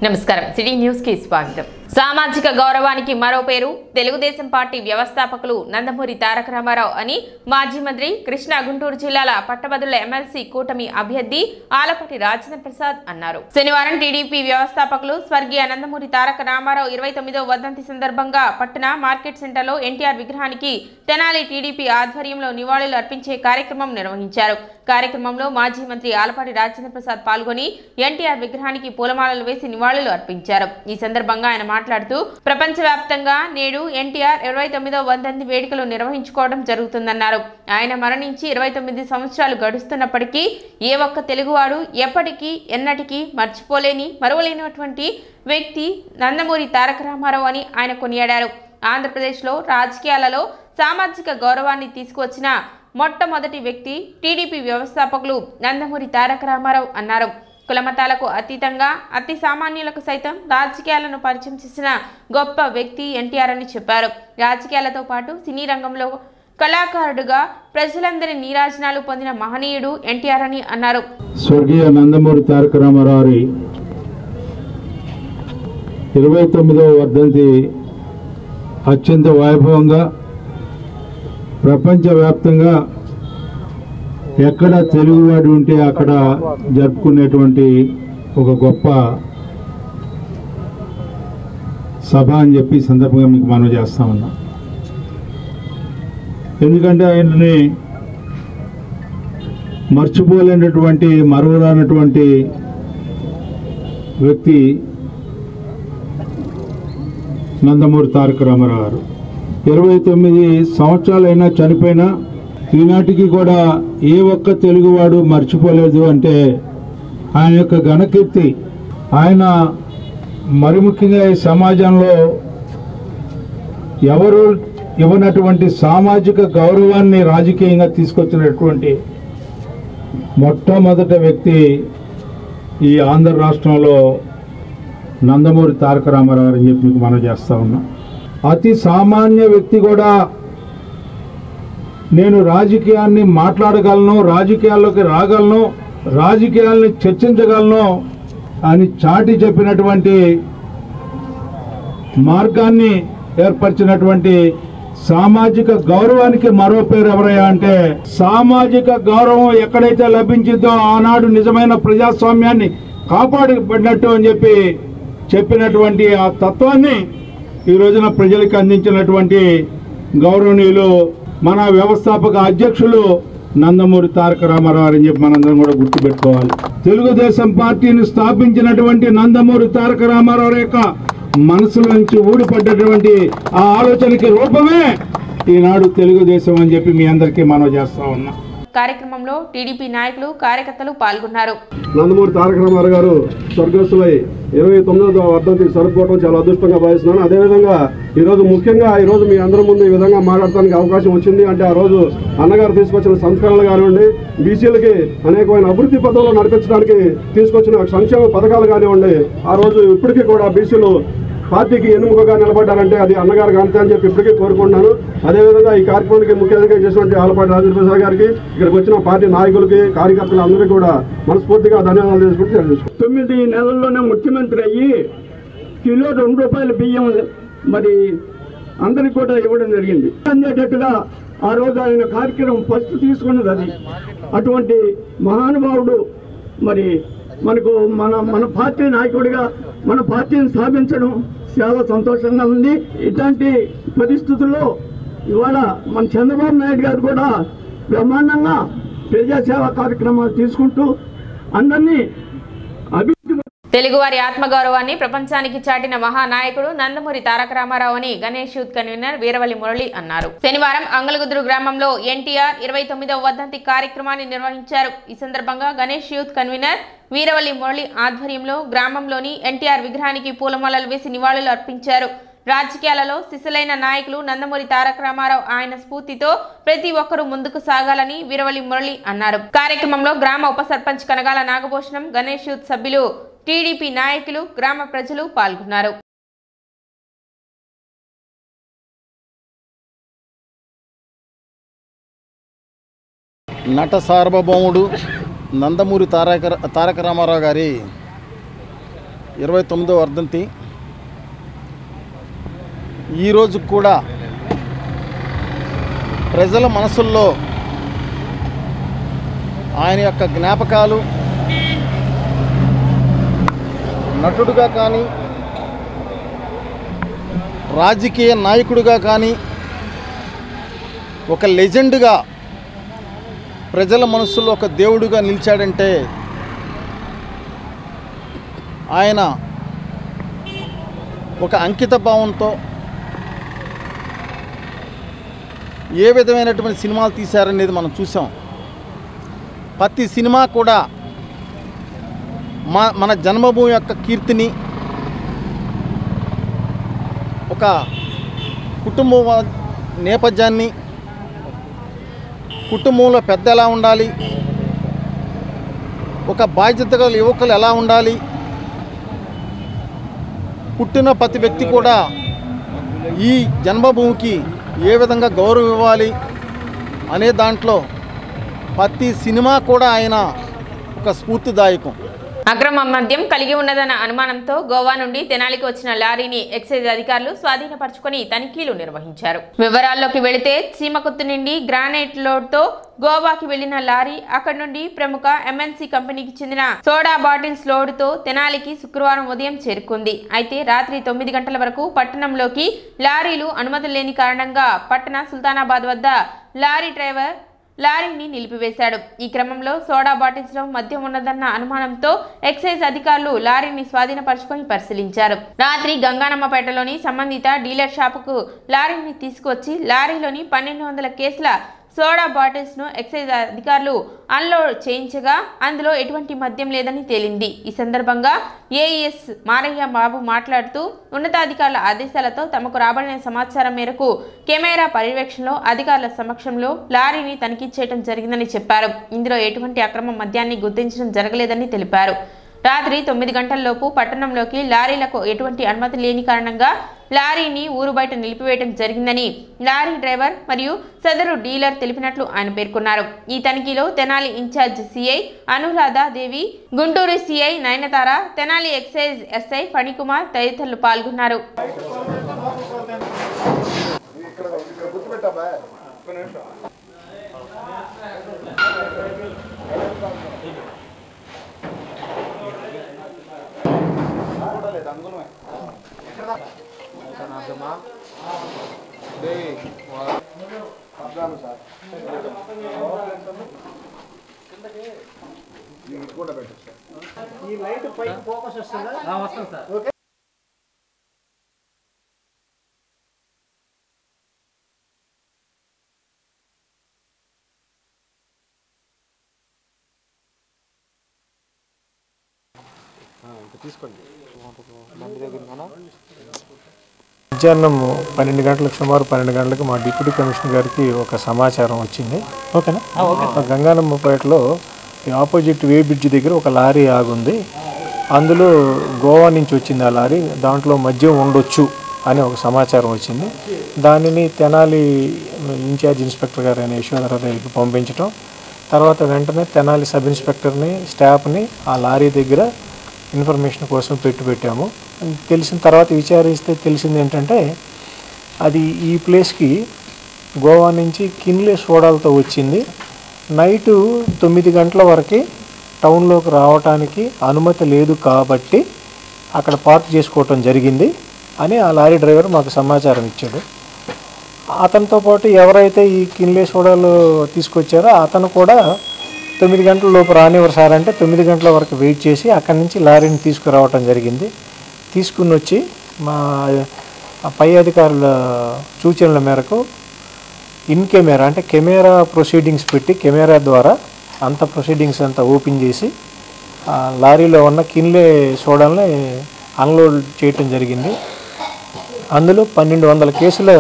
నమస్కారం city news కి స్వాగతం। సామాజిక గౌరవానికి మరో పేరు తెలుగుదేశం పార్టీ వ్యవస్థాపకులు నందమూరి తారక రామారావు అని మాజీ మంత్రి కృష్ణా గుంటూరు జిల్లాల పట్టభద్రుల ఎమ్మెల్సీ కూటమి అభ్యర్థి ఆలపాటి రాజేంద్ర ప్రసాద్ అన్నారు। శనివారం టీడీపీ వ్యవస్థాపకులు స్వర్గీయ నందమూరి తారక రామారావు 29వ వర్ధంతి సందర్భంగా పట్టణ మార్కెట్ సెంటర్లో ఎన్టీఆర్ విగ్రహానికి తెనాలి టీడీపీ ఆధ్వర్యంలో నివాళులు అర్పించే కార్యక్రమం నిర్వహించారు। కార్యక్రమంలో మాజీ మంత్రి ఆలపాటి రాజేంద్ర ప్రసాద్ పాల్గొని ఎన్టీఆర్ విగ్రహానికి పూలమాలలు వేసి నివాళులు అర్పించారు। ఈ సందర్భంగా ఆయన మాట్లాడుతూ ప్రపంచవ్యాప్తంగా నేడు ఎన్టీఆర్ 29వ వర్ధంతి వేడుకలు నిర్వహించుకోవడం జరుగుతుందన్నారు। ఆయన మరణించి 29 సంవత్సరాలు గడుస్తున్నప్పటికీ ఏ ఒక్క తెలుగువాడు ఎప్పటికీ ఎన్నటికీ మర్చిపోలేని మరువలేనటువంటి వ్యక్తి నందమూరి తారక రామారావు అని ఆయన కొనియాడారు। ఆంధ్రప్రదేశ్లో రాజకీయాలలో సామాజిక గౌరవాన్ని తీసుకువచ్చిన మొట్టమొదటి వ్యక్తి టీడీపీ వ్యవస్థాపకులు నందమూరి తారక రామారావు అన్నారు। కులమతాలకు అతీతంగా అతి సామాన్యులకు సైతం రాజకీయాలను పరిచయం చేసిన గొప్ప వ్యక్తి ఎన్టీఆర్ అని చెప్పారు। రాజకీయాలతో పాటు సినీ రంగంలో కళాకారుడుగా ప్రజలందరి నీరాజనాలు పొందిన మహనీయుడు ఎన్టీఆర్ అని అన్నారు। స్వర్గీయ నందమూరి తారక రామారావు 29వ వర్ధంతి అత్యంత వైభవంగా ప్రపంచవ్యాప్తంగా ఎక్కడ తెలుగువాడు ఉంటే అక్కడ జరుపుకునేటువంటి ఒక గొప్ప సభ అని చెప్పి సందర్భంగా మీకు మనం చేస్తా ఉన్నాం। ఎందుకంటే ఆయనని మర్చిపోలేనటువంటి మరువరానటువంటి వ్యక్తి నందమూరి తారక రామారావు గారు। 29 సంవత్సరాలైనా చనిపోయినా ఈనాటికి కూడా ఏ ఒక్క తెలుగువాడు మర్చిపోలేదు అంటే ఆయన యొక్క ఘనకీర్తి, ఆయన మరి ముఖ్యంగా ఈ సమాజంలో ఎవరు ఇవ్వనటువంటి సామాజిక గౌరవాన్ని రాజకీయంగా తీసుకొచ్చినటువంటి మొట్టమొదటి వ్యక్తి ఈ ఆంధ్ర రాష్ట్రంలో నందమూరి తారక రామారావు అని చెప్పి మీకు మనం చేస్తా ఉన్నాం। అతి సామాన్య వ్యక్తి కూడా నేను రాజకీయాన్ని మాట్లాడగలను, రాజకీయాల్లోకి రాగలను, రాజకీయాల్ని చర్చించగలను అని చాటి చెప్పినటువంటి మార్గాన్ని ఏర్పరిచినటువంటి సామాజిక గౌరవానికి మరో పేరు ఎవరయ్యా అంటే సామాజిక గౌరవం ఎక్కడైతే లభించిందో ఆనాడు నిజమైన ప్రజాస్వామ్యాన్ని కాపాడబడినట్టు అని చెప్పినటువంటి ఆ తత్వాన్ని ఈ రోజున ప్రజలకు అందించినటువంటి గౌరవనీయులు మన వ్యవస్థాపక అధ్యక్షులు నందమూరి తారక రామారావు అని చెప్పి మనందరం కూడా గుర్తుపెట్టుకోవాలి। తెలుగుదేశం పార్టీని స్థాపించినటువంటి నందమూరి తారక రామారావు యొక్క మనసులో నుంచి ఊడిపడ్డటువంటి ఆ ఆలోచనకి రూపమే ఈనాడు తెలుగుదేశం అని చెప్పి మీ అందరికీ మనం చేస్తా ఉన్నాం। కార్యక్రమంలో టీడీపీ నాయకులు కార్యకర్తలు పాల్గొన్నారు। నందమూరి తారక రామారావు గారు స్వర్గస్థులై 29వ వర్ధంతి జరుపుకోవడం చాలా అదృష్టంగా భావిస్తున్నాను। అదేవిధంగా ఈరోజు ముఖ్యంగా ఈరోజు మీ అందరి ముందు ఈ విధంగా మాట్లాడటానికి అవకాశం వచ్చింది అంటే ఆ రోజు అన్నగారు తీసుకొచ్చిన సంస్కరణలు కానివ్వండి, బీసీలకి అనేకమైన అభివృద్ధి పథకాలు నడిపించడానికి తీసుకొచ్చిన సంక్షేమ పథకాలు కానివ్వండి, ఆ రోజు ఇప్పటికీ కూడా బీసీలు పార్టీకి ఎన్నుముకగా నిలబడ్డారంటే అది అన్నగారు అంతే అని చెప్పి ఇప్పటికీ కోరుకుంటున్నాను। అదేవిధంగా ఈ కార్యక్రమానికి ముఖ్య అతిథిగా చేసినటువంటి ఆలపాటి రాజేంద్ర ప్రసాద్ గారికి, ఇక్కడికి వచ్చిన పార్టీ నాయకులకి, కార్యకర్తలు అందరికీ కూడా మనస్ఫూర్తిగా ధన్యవాదాలు చేసుకుంటూ తెలియజేసుకుంటాం। 9 నెలల్లోనే ముఖ్యమంత్రి అయ్యి కిలో 2 రూపాయల బియ్యం మరి అందరికి కూడా ఇవ్వడం జరిగింది। అందేటట్టుగా ఆ రోజు ఆయన కార్యక్రమం ఫస్ట్ తీసుకున్నది అది। అటువంటి మహానుభావుడు మరి మనకు మన పార్టీ నాయకుడిగా మన పార్టీని స్థాపించడం చాలా సంతోషంగా ఉంది। ఇట్లాంటి పరిస్థితుల్లో ఇవాళ మన చంద్రబాబు నాయుడు గారు కూడా బ్రహ్మాండంగా ప్రజాసేవా కార్యక్రమాలు తీసుకుంటూ అందరినీ తెలుగువారి ఆత్మగౌరవాన్ని ప్రపంచానికి చాటిన మహానాయకుడు నందమూరి తారక రామారావు అని గణేష్ యూత్ కన్వీనర్ వీరవల్లి మురళి అన్నారు। శనివారం అంగలగుదురు గ్రామంలో ఎన్టీఆర్ 29వ వర్ధంతి కార్యక్రమాన్ని నిర్వహించారు। ఈ సందర్భంగా గణేష్ యూత్ కన్వీనర్ వీరవల్లి మురళి ఆధ్వర్యంలో గ్రామంలోని ఎన్టీఆర్ విగ్రహానికి పూలమాలలు వేసి నివాళులు అర్పించారు। రాజకీయాలలో సిసలైన నాయకులు నందమూరి తారక రామారావు ఆయన స్ఫూర్తితో ప్రతి ఒక్కరూ ముందుకు సాగాలని వీరవల్లి మురళి అన్నారు। కార్యక్రమంలో గ్రామ ఉప సర్పంచ్ కనగాల నాగభూషణం, గణేష్ యూత్ సభ్యులు, టీడీపీ నాయకులు, గ్రామ ప్రజలు పాల్గొన్నారు। నట సార్వభౌముడు నందమూరి తారక రామారావు గారి 29వ వర్ధంతి. ఈరోజు కూడా ప్రజల మనసుల్లో ఆయన యొక్క జ్ఞాపకాలు నటుడుగా కానీ రాజకీయ నాయకుడిగా కానీ ఒక లెజెండ్గా ప్రజల మనసుల్లో ఒక దేవుడిగా నిలిచాడంటే ఆయన ఒక అంకిత భావంతో ఏ విధమైనటువంటి సినిమాలు తీశారనేది మనం చూసాం. ప్రతి సినిమా కూడా మన జన్మభూమి యొక్క కీర్తిని, ఒక కుటుంబ నేపథ్యాన్ని, కుటుంబంలో పెద్ద ఎలా ఉండాలి, ఒక బాధ్యత గల యువకులు ఎలా ఉండాలి, పుట్టిన ప్రతి వ్యక్తి కూడా ఈ జన్మభూమికి ఏ విధంగా గౌరవం ఇవ్వాలి అనే దాంట్లో ప్రతి సినిమా కూడా ఆయన ఒక స్ఫూర్తిదాయకం. అక్రమ మద్యం కలిగి ఉన్నదన్న అనుమానంతో గోవా నుండి తెనాలికి వచ్చిన లారీని ఎక్సైజ్ అధికారులు స్వాధీనపరుచుకొని తనిఖీలు నిర్వహించారు. వివరాల్లోకి వెళితే చీమకుత్తు నుండి గ్రానైట్ లోడ్తో గోవాకి వెళ్లిన లారీ అక్కడి నుండి ప్రముఖ ఎంఎన్సీ కంపెనీకి చెందిన సోడా బాటిల్స్ లోడ్తో తెనాలికి శుక్రవారం ఉదయం చేరుకుంది. అయితే రాత్రి 9 గంటల వరకు పట్టణంలోకి లారీలు అనుమతులు లేని కారణంగా పట్టణ సుల్తానాబాద్ వద్ద లారీ డ్రైవర్ లారీని నిలిపివేశాడు. ఈ క్రమంలో సోడా బాటిల్స్ లో మద్యం ఉన్నదన్న అనుమానంతో ఎక్సైజ్ అధికారులు లారీని స్వాధీనపరుచుకొని పరిశీలించారు. రాత్రి గంగానమ్మపేటలోని సంబంధిత డీలర్ షాపుకు లారీని తీసుకువచ్చి లారీలోని 1200 కేసుల సోడా బాటిల్స్ ను ఎక్సైజ్ అధికారులు అన్లోడ్ చేయించగా అందులో ఎటువంటి మద్యం లేదని తేలింది. ఈ సందర్భంగా ఏఈఎస్ మారయ్య బాబు మాట్లాడుతూ ఉన్నతాధికారుల ఆదేశాలతో తమకు రాబడిన సమాచారం మేరకు కెమెరా పర్యవేక్షణలో అధికారుల సమక్షంలో లారీని తనిఖీ చేయడం జరిగిందని చెప్పారు. ఇందులో ఎటువంటి అక్రమ మద్యాన్ని గుర్తించడం జరగలేదని తెలిపారు. రాత్రి 9 గంటల్లోపు పట్టణంలోకి లారీలకు ఎటువంటి అనుమతి లేని కారణంగా లారీని ఊరు బయట నిలిపివేయడం జరిగిందని లారీ డ్రైవర్ మరియు సదరు డీలర్ తెలిపినట్లు ఆయన పేర్కొన్నారు. ఈ తనిఖీలో Tenali incharge CI Anuradha Devi, Guntur CI Nayanthara, Tenali excise SI Phanikumar తదితరులు పాల్గొన్నారు. ఈ లైట్ పైకి ఫోకస్ వస్తుందా? వస్తుంది సార్. ఓకే. తీసుకోండి. మధ్యాహ్నం 12 గంటలకు, సుమారు 12 గంటలకు మా డిప్యూటీ కమిషనర్ గారికి ఒక సమాచారం వచ్చింది. ఓకేనా? గంగానమ్మపేటలో ఆపోజిట్ వే బ్రిడ్జ్ దగ్గర ఒక లారీ ఆగుంది. అందులో గోవా నుంచి వచ్చింది ఆ లారీ, దాంట్లో మద్యం ఉండొచ్చు అని ఒక సమాచారం వచ్చింది. దానిని తెనాలి ఇన్ఛార్జ్ ఇన్స్పెక్టర్ గారు అయిన యశోధరావుకి పంపించడం, తర్వాత వెంటనే తెనాలి సబ్ ఇన్స్పెక్టర్ని, స్టాఫ్ని ఆ లారీ దగ్గర ఇన్ఫర్మేషన్ కోసం పెట్టాము. తెలిసిన తర్వాత విచారిస్తే తెలిసింది ఏంటంటే అది ఈ ప్లేస్కి గోవా నుంచి కిన్లే సోడాలతో వచ్చింది. నైటు 9 గంటల వరకు టౌన్లోకి రావడానికి అనుమతి లేదు కాబట్టి అక్కడ పార్క్ చేసుకోవటం జరిగింది అని ఆ లారీ డ్రైవర్ మాకు సమాచారం ఇచ్చాడు. అతనితో పాటు ఎవరైతే ఈ కిన్లే సోడాలు తీసుకొచ్చారో అతను కూడా 9 గంటల లోపు రానివ్వరు సార్ అంటే 9 గంటల వరకు వెయిట్ చేసి అక్కడి నుంచి లారీని తీసుకురావటం జరిగింది. తీసుకుని వచ్చి మా పై అధికారుల సూచనల మేరకు ఇన్ కెమెరా అంటే కెమెరా ప్రొసీడింగ్స్ పెట్టి కెమెరా ద్వారా అంత ప్రొసీడింగ్స్ అంతా ఓపెన్ చేసి లారీలో ఉన్న కిన్లే సోడాలని అన్లోడ్ చేయటం జరిగింది. అందులో 1200 కేసుల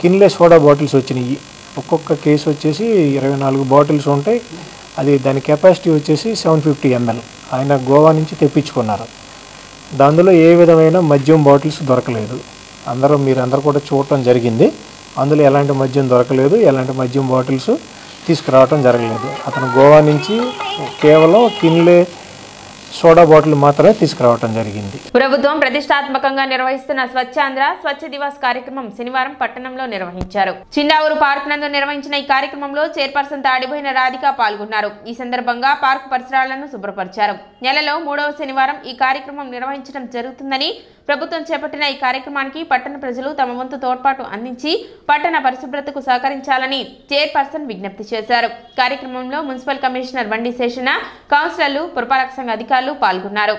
కిన్లే సోడా బాటిల్స్ వచ్చినాయి. ఒక్కొక్క కేసు వచ్చేసి 24 బాటిల్స్ ఉంటాయి. అది దాని కెపాసిటీ వచ్చేసి 750 ml. ఆయన గోవా నుంచి తెప్పించుకున్నారు. దానిలో ఏ విధమైన మద్యం బాటిల్స్ దొరకలేదు. మీరందరూ కూడా చూడటం జరిగింది. అందులో ఎలాంటి మద్యం దొరకలేదు, ఎలాంటి మద్యం బాటిల్స్ తీసుకురావటం జరగలేదు. అతను గోవా నుంచి కేవలం కిన్లే సోడా బాటిల్ మాత్రమే తీసుకురావడం జరిగింది. ప్రభుత్వం ప్రతిష్టాత్మకంగా నిర్వహిస్తున్న స్వచ్ఛాంధ్ర స్వచ్ఛ దివాస్ కార్యక్రమం శనివారం పట్టణంలో నిర్వహించారు. చిన్నావూరు పార్క్ నందు నిర్వహించిన ఈ కార్యక్రమంలో చైర్పర్సన్ తాడిపోయిన రాధిక పాల్గొన్నారు. ఈ సందర్భంగా పార్కు పరిసరాలను శుభ్రపరిచారు. నెలలో 3వ శనివారం ఈ కార్యక్రమం నిర్వహించడం జరుగుతుందని, ప్రభుత్వం చేపట్టిన ఈ కార్యక్రమానికి పట్టణ ప్రజలు తమ వంతు తోడ్పాటు అందించి పట్టణ పరిశుభ్రతకు సహకరించాలని చైర్పర్సన్ విజ్ఞప్తి చేశారు. కార్యక్రమంలో మున్సిపల్ కమిషనర్ బండి శేషణ, కౌన్సిలర్లు, పురపాలక సంఘ అధికారులు పాల్గొన్నారు.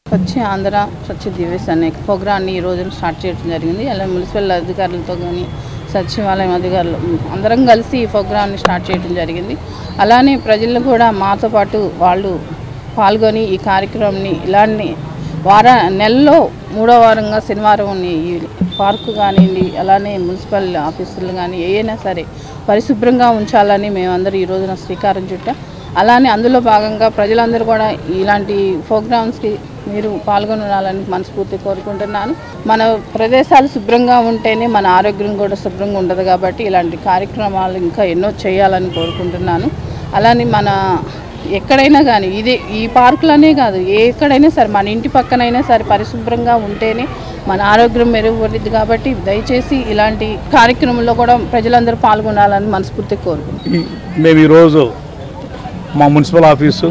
స్వచ్ఛ ఆంధ్ర స్వచ్ఛ దివస్ అనే ప్రోగ్రాన్ని ఈ రోజున స్టార్ట్ చేయడం జరిగింది. అలా మున్సిపల్ అధికారులతో కానీ సచివాలయం అధికారులు అందరం కలిసి ఈ ప్రోగ్రాన్ని స్టార్ట్ చేయడం జరిగింది. అలానే ప్రజలు కూడా మాతో పాటు వాళ్ళు పాల్గొని ఈ కార్యక్రమాన్ని ఇలాంటి నెలలో 3వ వారంగా శనివారం ఈ పార్కు కానివ్వండి, అలానే మున్సిపల్ ఆఫీసులు కానీ ఏదైనా సరే పరిశుభ్రంగా ఉంచాలని మేమందరూ ఈ రోజున శ్రీకారం చుట్టాం. అలానే అందులో భాగంగా ప్రజలందరూ కూడా ఇలాంటి ప్రోగ్రామ్స్కి మీరు పాల్గొనాలని మనస్ఫూర్తి కోరుకుంటున్నాను. మన ప్రదేశాలు శుభ్రంగా ఉంటేనే మన ఆరోగ్యం కూడా శుభ్రంగా ఉండదు కాబట్టి ఇలాంటి కార్యక్రమాలు ఇంకా ఎన్నో చేయాలని కోరుకుంటున్నాను. అలానే మన ఎక్కడైనా కానీ ఈ పార్కులనే కాదు, ఎక్కడైనా సరే మన ఇంటి పక్కనైనా సరే పరిశుభ్రంగా ఉంటేనే మన ఆరోగ్యం మెరుగుపడుతుంది కాబట్టి దయచేసి ఇలాంటి కార్యక్రమంలో కూడా ప్రజలందరూ పాల్గొనాలని మనస్ఫూర్తి కోరుకుంటున్నాను. మేము ఈరోజు మా మున్సిపల్ ఆఫీసు,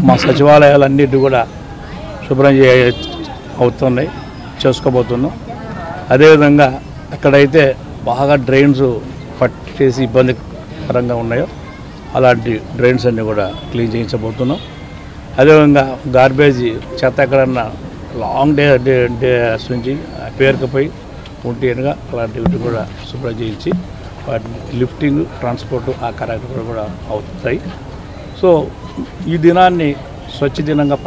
మా సచివాలయాలన్నిటి కూడా శుభ్రం అవుతున్నాయి, చేసుకోబోతున్నాం. అదేవిధంగా ఎక్కడైతే బాగా డ్రైన్స్ పట్టేసి ఇబ్బందికరంగా ఉన్నాయో అలాంటి డ్రైన్స్ అన్నీ కూడా క్లీన్ చేయించబోతున్నాం. అదేవిధంగా గార్బేజీ చెత్త ఎక్కడన్నా లాంగ్ డేస్ నుంచి పేరుకుపోయి ఉంటేనుగా అలాంటివి కూడా శుభ్రం చేయించి వాటిని లిఫ్టింగ్, ట్రాన్స్పోర్ట్ ఆ కార్యక్రమాలు కూడా అవుతాయి. సో ఈ దినాన్ని స్వచ్ఛ దినంగా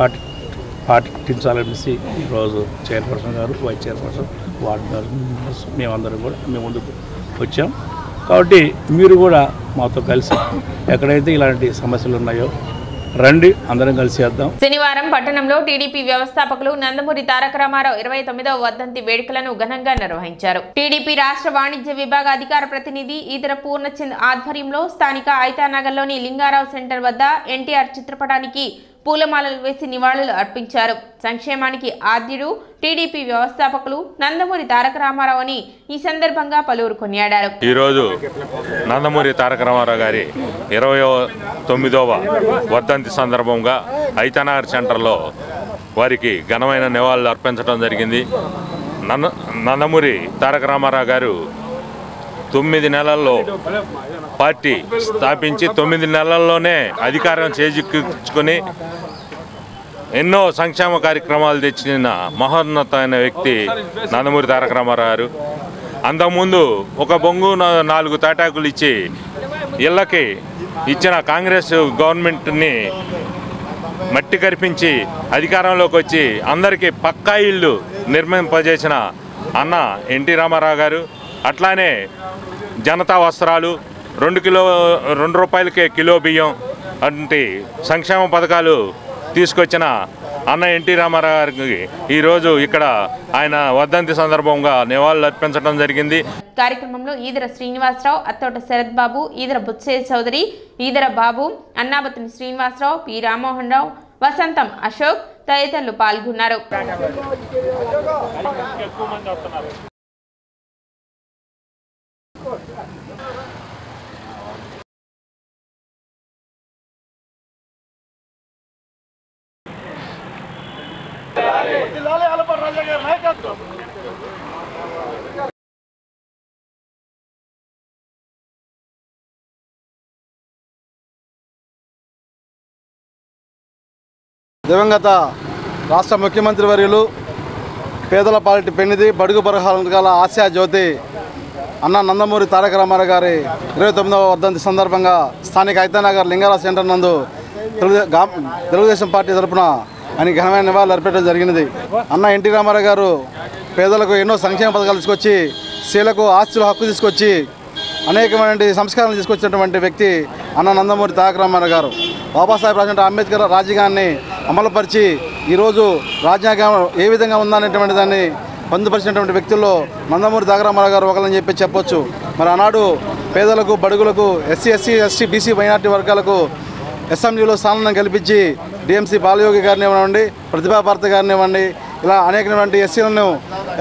పాటించాలనేసి ఈరోజు చైర్పర్సన్ గారు, వైస్ చైర్పర్సన్, వార్డు మెంబర్స్ మేమందరం కూడా మేము ముందుకు వచ్చాం. కాబట్టి మీరు కూడా మాతో కలిసి ఎక్కడైతే ఇలాంటి సమస్యలు ఉన్నాయో రండి, అందరం కలిసి చేద్దాం. శనివారం పట్టణంలో టీడీపీ వ్యవస్థాపకులు నందమూరి తారక రామారావు 29వ వర్ధంతి వేడుకలను ఘనంగా నిర్వహించారు. టీడీపీ రాష్ట్ర వాణిజ్య విభాగ అధికార ప్రతినిధి ఈదర పూర్ణచంద్ ఆధ్వర్యంలో స్థానిక ఐతానగర్లోని లింగారావు సెంటర్ వద్ద ఎన్టీఆర్ చిత్రపటానికి పూలమాలలు వేసి నివాళులు అర్పించారు. సంక్షేమానికి ఆద్యుడు టీడీపీ వ్యవస్థాపకులు నందమూరి తారక రామారావు అని ఈ సందర్భంగా పలువురు కొనియాడారు. ఈరోజు నందమూరి తారక రామారావు గారి 29వ వర్ధంతి సందర్భంగా ఐతానగర్ సెంటర్లో వారికి ఘనమైన నివాళులు అర్పించడం జరిగింది. నందమూరి తారక రామారావు గారు 9 నెలల్లో పార్టీ స్థాపించి 9 నెలల్లోనే అధికారం చేజిక్కించుకొని ఎన్నో సంక్షేమ కార్యక్రమాలు తెచ్చిన మహోన్నతమైన వ్యక్తి నందమూరి తారక రామారావు గారు. అంతకుముందు ఒక బొంగు 4 తాటాకులు ఇచ్చి ఇళ్ళకి ఇచ్చిన కాంగ్రెస్ గవర్నమెంట్ని మట్టి కరిపించి అధికారంలోకి వచ్చి అందరికీ పక్కా ఇళ్ళు నిర్మింపజేసిన అన్న ఎన్టీ రామారావు గారు. అట్లానే జనతా వస్త్రాలు, 2 రూపాయలకే కిలో బియ్యం వంటి సంక్షేమ పథకాలు తీసుకొచ్చిన అన్న ఎన్టీ రామారావు గారికి ఈరోజు ఇక్కడ ఆయన వర్ధంతి సందర్భంగా నివాళులు అర్పించడం జరిగింది. కార్యక్రమంలో ఈదర శ్రీనివాసరావు, అత్తోట శరత్ బాబు, ఈదర బుత్సే చౌదరి, ఈదర బాబు, అన్నాబతిని శ్రీనివాసరావు, పి రామ్మోహన్ రావు, వసంతం అశోక్ తదితరులు పాల్గొన్నారు. దివంగత రాష్ట్ర ముఖ్యమంత్రి వర్యులు పేదల పాలిటి పెన్నిది బడుగు బరహాల ఆశా జ్యోతి అన్న నందమూరి తారక రామారావు గారి 29వ వర్ధంతి సందర్భంగా స్థానిక ఐతానగర్ లింగారావు సెంటర్ నందు తెలుగుదేశం పార్టీ తరఫున ఆయన ఘనమైన నివాళులు అర్పించడం జరిగినది. అన్న ఎన్టీ రామారావు గారు పేదలకు ఎన్నో సంక్షేమ పథకాలు తీసుకొచ్చి స్త్రీలకు ఆస్తుల హక్కు తీసుకొచ్చి అనేకమైన సంస్కారాలు తీసుకొచ్చినటువంటి వ్యక్తి అన్న నందమూరి తారక రామారావు గారు. బాబాసాహెబ్ రాజేంద్ర అంబేద్కర్ రాజ్యాంగాన్ని అమలుపరిచి ఈరోజు రాజ్యాంగం ఏ విధంగా ఉందనేటువంటి దాన్ని పొందుపరిచినటువంటి వ్యక్తుల్లో నందమూరి తారక రామారావు గారు ఒకరని చెప్పొచ్చు. మరి ఆనాడు పేదలకు బడుగులకు ఎస్సీ ఎస్టీ బీసీ మైనార్టీ వర్గాలకు అసెంబ్లీలో స్థానం కల్పించి డిఎంసీ బాలయోగి గారిని ఇవ్వండి, ప్రతిభా భారత గారిని ఇవ్వండి, ఇలా అనేకటువంటి ఎస్సీలను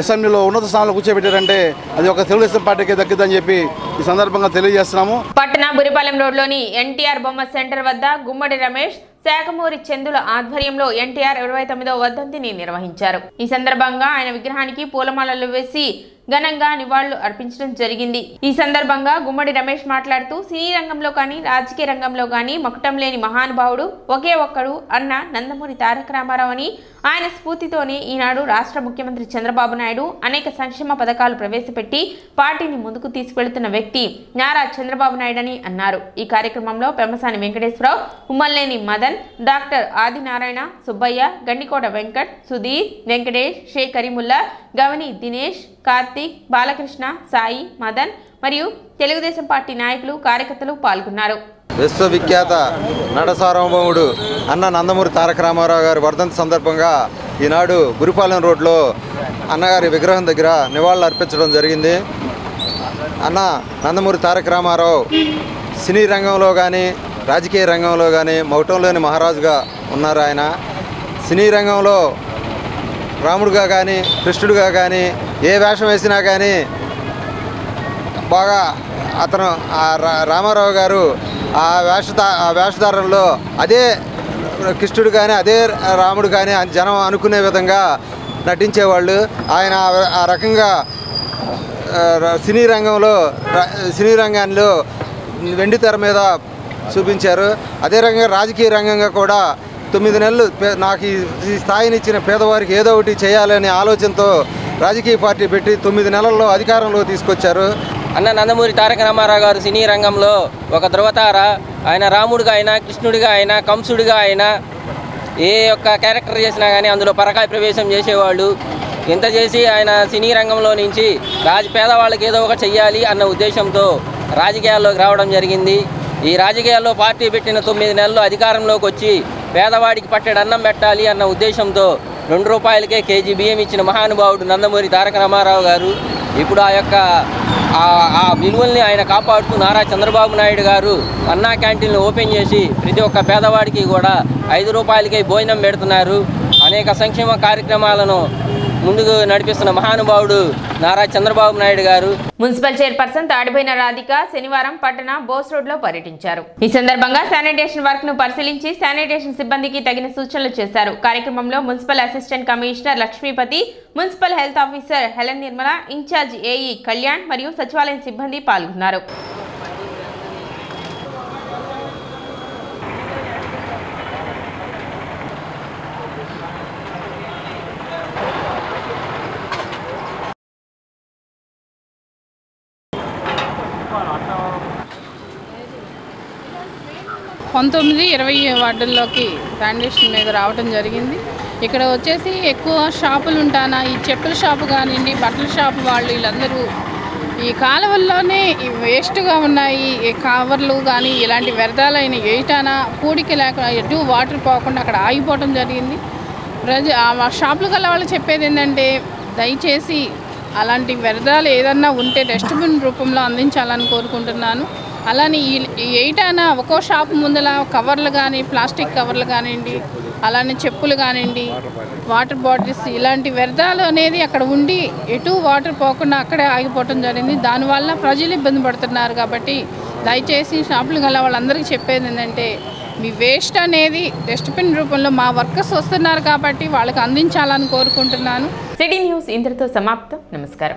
అసెంబ్లీలో ఉన్నత స్థానంలో కూర్చోబెట్టారంటే అది ఒక తెలుగుదేశం పార్టీకి దక్కుతుందని చెప్పి ఈ సందర్భంగా తెలియజేస్తున్నాము. పట్టణ బురిపాలెం రోడ్లోని ఎన్టీఆర్ బొమ్మ సెంటర్ వద్ద గుమ్మడి రమేష్, శాఖమూరి చందుల ఆధ్వర్యంలో ఎన్టీఆర్ 29వ వర్ధంతిని నిర్వహించారు. ఈ సందర్భంగా ఆయన విగ్రహానికి పూలమాలలు వేసి ఘనంగా నివాళులు అర్పించడం జరిగింది. ఈ సందర్భంగా గుమ్మడి రమేష్ మాట్లాడుతూ సినీ రంగంలో కానీ రాజకీయ రంగంలో కానీ మకుటం లేని మహానుభావుడు ఒకే ఒక్కడు అన్న నందమూరి తారక రామారావు అని, ఆయన స్ఫూర్తితోనే ఈనాడు రాష్ట్ర ముఖ్యమంత్రి చంద్రబాబు నాయుడు అనేక సంక్షేమ పథకాలు ప్రవేశపెట్టి పార్టీని ముందుకు తీసుకెళ్తున్న వ్యక్తి నారా చంద్రబాబు నాయుడు అని అన్నారు. ఈ కార్యక్రమంలో పెమ్మసాని వెంకటేశ్వరరావు, ఉమ్మల్లేని మదన్, డాక్టర్ ఆదినారాయణ, సుబ్బయ్య, గండికోట వెంకట్, సుధీర్, వెంకటేష్, షేక్ కరీముల్లా, గవని దినేష్, కార్తీక్, బాలకృష్ణ, సాయి, మదన్ మరియు తెలుగుదేశం పార్టీ నాయకులు కార్యకర్తలు పాల్గొన్నారు. విశ్వవిఖ్యాత నట సార్వభౌముడు అన్న నందమూరి తారక రామారావు గారి వర్ధంతి సందర్భంగా ఈనాడు గురిపాలెం రోడ్లో అన్నగారి విగ్రహం దగ్గర నివాళులు అర్పించడం జరిగింది. అన్న నందమూరి తారక రామారావు సినీ రంగంలో కానీ రాజకీయ రంగంలో కానీ మౌటంలోని మహారాజుగా ఉన్నారు. ఆయన సినీ రంగంలో రాముడుగా కానీ కృష్ణుడిగా కానీ ఏ వేషం వేసినా కానీ బాగా అతను రామారావు గారు ఆ వేషధారణలో అదే కృష్ణుడు కానీ అదే రాముడు కానీ జనం అనుకునే విధంగా నటించేవాళ్ళు. ఆయన ఆ రకంగా సినీ రంగాల్లో వెండి తెర మీద చూపించారు. అదే రకంగా రాజకీయ రంగంగా కూడా 9 నెలలు నాకు ఈ స్థాయినిచ్చిన పేదవారికి ఏదో ఒకటి చేయాలనే ఆలోచనతో రాజకీయ పార్టీ పెట్టి 9 నెలల్లో అధికారంలో తీసుకొచ్చారు. అన్న నందమూరి తారక రామారావు గారు సినీ రంగంలో ఒక ధృవతార. ఆయన రాముడిగా అయినా కృష్ణుడిగా అయినా కంసుడిగా అయినా ఏ యొక్క క్యారెక్టర్ చేసినా కానీ అందులో పరకాయ ప్రవేశం చేసేవాళ్ళు. ఇంత చేసి ఆయన సినీ రంగంలో నుంచి పేదవాళ్ళకి ఏదో ఒక చెయ్యాలి అన్న ఉద్దేశంతో రాజకీయాల్లోకి రావడం జరిగింది. ఈ రాజకీయాల్లో పార్టీ పెట్టిన 9 నెలల్లో అధికారంలోకి వచ్చి పేదవాడికి పట్టెడు అన్నం పెట్టాలి అన్న ఉద్దేశంతో 2 రూపాయలకే కేజీ బియ్యం ఇచ్చిన మహానుభావుడు నందమూరి తారక రామారావు గారు. ఇప్పుడు ఆ యొక్క ఆ విలువల్ని ఆయన కాపాడుతూ నారా చంద్రబాబు నాయుడు గారు అన్నా క్యాంటీన్లు ఓపెన్ చేసి ప్రతి ఒక్క పేదవాడికి కూడా 5 రూపాయలకే భోజనం పెడుతున్నారు. అనేక సంక్షేమ కార్యక్రమాలను ముందుకు నడిపిస్తున్న మహానుభావుడు నారా చంద్రబాబు నాయుడు గారు. మున్సిపల్ చైర్పర్సన్ తాడిపోయిన రాధిక శనివారం పట్టణ బోస్ రోడ్ లో పర్యటించారు. ఈ సందర్భంగా శానిటేషన్ వర్క్ ను పరిశీలించి శానిటేషన్ సిబ్బందికి తగిన సూచనలు చేశారు. కార్యక్రమంలో municipal assistant commissioner Lakshmipathi, municipal health officer Helen Nirmala, incharge AE Kalyan మరియు సచివాలయం సిబ్బంది పాల్గొన్నారు. పంతొమ్మిది 20 వార్డుల్లోకి శానిటేషన్ మీద రావడం జరిగింది. ఇక్కడ వచ్చేసి ఎక్కువ షాపులు ఉంటానా, ఈ చెప్పుల షాపు కానివ్వండి, బట్టల షాపు వాళ్ళు వీళ్ళందరూ ఈ కాలువల్లోనే వేస్ట్గా ఉన్నాయి. ఈ కవర్లు కానీ ఇలాంటి వ్యర్థాలైన వేయటానా పూడికి లేకుండా ఎటు వాటర్ పోకుండా అక్కడ ఆగిపోవడం జరిగింది. షాపులు గల వాళ్ళు చెప్పేది ఏంటంటే దయచేసి అలాంటి వ్యర్థాలు ఏదన్నా ఉంటే డస్ట్బిన్ రూపంలో అందించాలని కోరుకుంటున్నాను. అలానే ఈ ఎయిటానా ఒక్కో షాప్ ముందల కవర్లు కానీ ప్లాస్టిక్ కవర్లు కానివ్వండి, అలానే చెప్పులు కానివ్వండి, వాటర్ బాటిల్స్ ఇలాంటి వ్యర్థాలు అనేది అక్కడ ఉండి ఎటు వాటర్ పోకుండా అక్కడే ఆగిపోవటం జరిగింది. దానివల్ల ప్రజలు ఇబ్బంది పడుతున్నారు. కాబట్టి దయచేసి షాపులు గల వాళ్ళందరికీ చెప్పేది ఏంటంటే మీ వేస్ట్ అనేది డస్ట్బిన్ రూపంలో మా వర్కర్స్ వస్తున్నారు కాబట్టి వాళ్ళకి అందించాలని కోరుకుంటున్నాను. సిటీ న్యూస్ ఇంతటితో సమాప్తం. నమస్కారం.